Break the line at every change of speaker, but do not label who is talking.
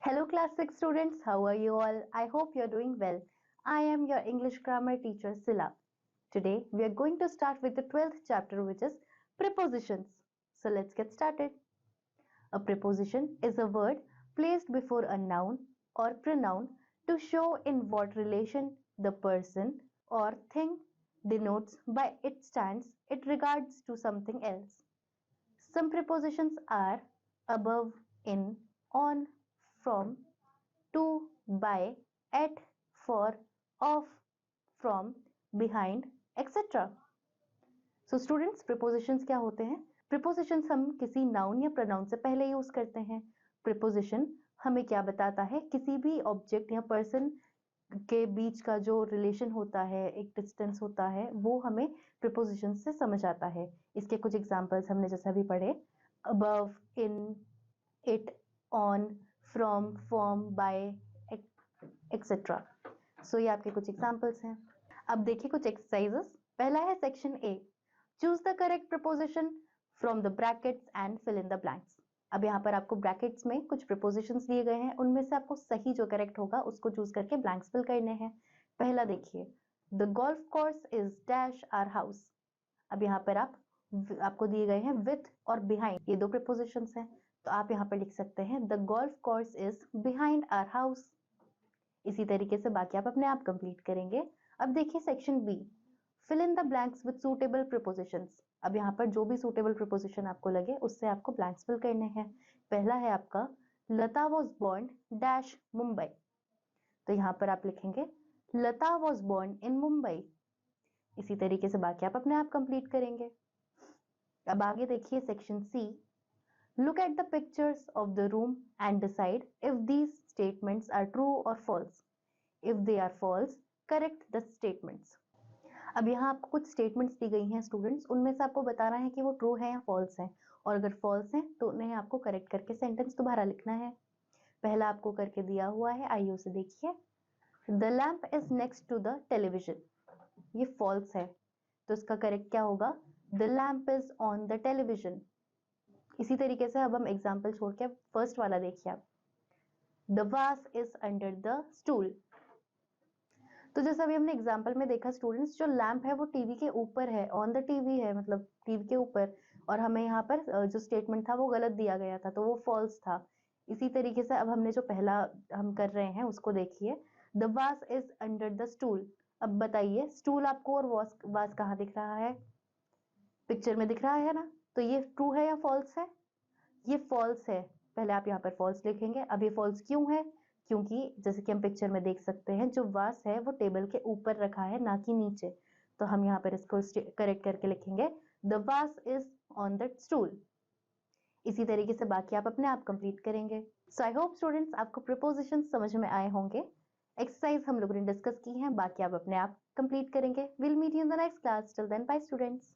Hello class 6 students, how are you all? I hope you're doing well. I am your English grammar teacher Sila. Today we are going to start with the 12th chapter, which is prepositions. So let's get started. A preposition is a word placed before a noun or pronoun to show in what relation the person or thing denotes by its stance it regards to something else. Some prepositions are above, in, on, from, to, by, at, for, of, from, behind, etc. So students prepositions क्या होते हैं? Prepositions हम किसी noun या pronoun से पहले use करते हैं. प्रीपोजिशन हमें क्या बताता है? किसी भी ऑब्जेक्ट या पर्सन के बीच का जो रिलेशन होता है, एक डिस्टेंस होता है, वो हमें प्रीपोजिशन से समझ आता है. इसके कुछ एग्जांपल्स हमने जैसे अभी पढ़े, above, in, it, on, from, by, etc. सो ये आपके कुछ एग्जांपल्स हैं. अब देखिए कुछ एक्सरसाइजेस. पहला है section A, choose the correct preposition from the brackets and fill in the blanks. अब यहाँ पर आपको ब्रैकेट्स में कुछ प्रीपोजिशंस दिए गए हैं, उनमें से आपको सही जो करेक्ट होगा उसको चूज करके ब्लैंक्स फिल करने हैं. पहला देखिए, the golf course is dash our house. अब यहाँ पर आपको दिए गए हैं विथ और बिहाइंड, ये दो प्रीपोजिशंस हैं, तो आप यहाँ पर लिख सकते हैं the golf course is behind our house. इसी तरीके से बाकी आप अपने आप कंप्लीट करेंगे. अब देखिए section B, fill in the blanks with suitable prepositions. अब यहाँ पर जो भी सूटेबल प्रीपोजिशन आपको लगे उससे आपको ब्लैंक्स फिल करने हैं. पहला है आपका, लता वॉज बोर्न डैश मुंबई. तो यहाँ पर आप लिखेंगे लता वॉज बोर्न इन मुंबई. इसी तरीके से बाकी आप अपने आप कंप्लीट करेंगे. अब आगे देखिए section C, look at the pictures of the room and decide if these statements are true or false. If they are false, correct the statements. अब यहाँ आपको कुछ स्टेटमेंट्स दी गई हैं स्टूडेंट्स, उनमें से आपको बताना है कि वो ट्रू है या फॉल्स है, और अगर फॉल्स है तो उन्हें आपको करेक्ट करके सेंटेंस दोबारा लिखना है. पहला आपको करके दिया हुआ है, आइए उसे देखिए. The lamp is next to the television. ये फॉल्स है, तो इसका करेक्ट क्या होगा? The lamp is on the television. इसी तरीके से अब हम एग्जाम्पल छोड़ के फर्स्ट वाला देखिए आप, द वास इज अंडर द स्टूल. तो जैसे अभी हमने एग्जाम्पल में देखा स्टूडेंट्स, जो लैंप है वो टीवी के ऊपर है, ऑन द टीवी है, मतलब टीवी के ऊपर, और हमें यहाँ पर जो स्टेटमेंट था वो गलत दिया गया था, तो वो फॉल्स था. इसी तरीके से अब हमने जो पहला हम कर रहे हैं उसको देखिए, द वास इज अंडर द स्टूल. अब बताइए स्टूल आपको और वास कहाँ दिख रहा है? पिक्चर में दिख रहा है ना, तो ये ट्रू है या फॉल्स है? ये फॉल्स है. पहले आप यहाँ पर फॉल्स लिखेंगे. अब ये फॉल्स क्यों है? क्योंकि जैसे कि हम पिक्चर में देख सकते हैं, जो वास है वो टेबल के ऊपर रखा है, ना कि नीचे. तो हम यहाँ पर इसको करेक्ट करके लिखेंगे, द वास इज ऑन द स्टूल. इसी तरीके से बाकी आप अपने आप कंप्लीट करेंगे. सो आई होप स्टूडेंट्स आपको प्रीपोजिशन समझ में आए होंगे. एक्सरसाइज हम लोगों ने डिस्कस की है, बाकी आप अपने आप कंप्लीट करेंगे. Will meet you in the next class. Till then bye students.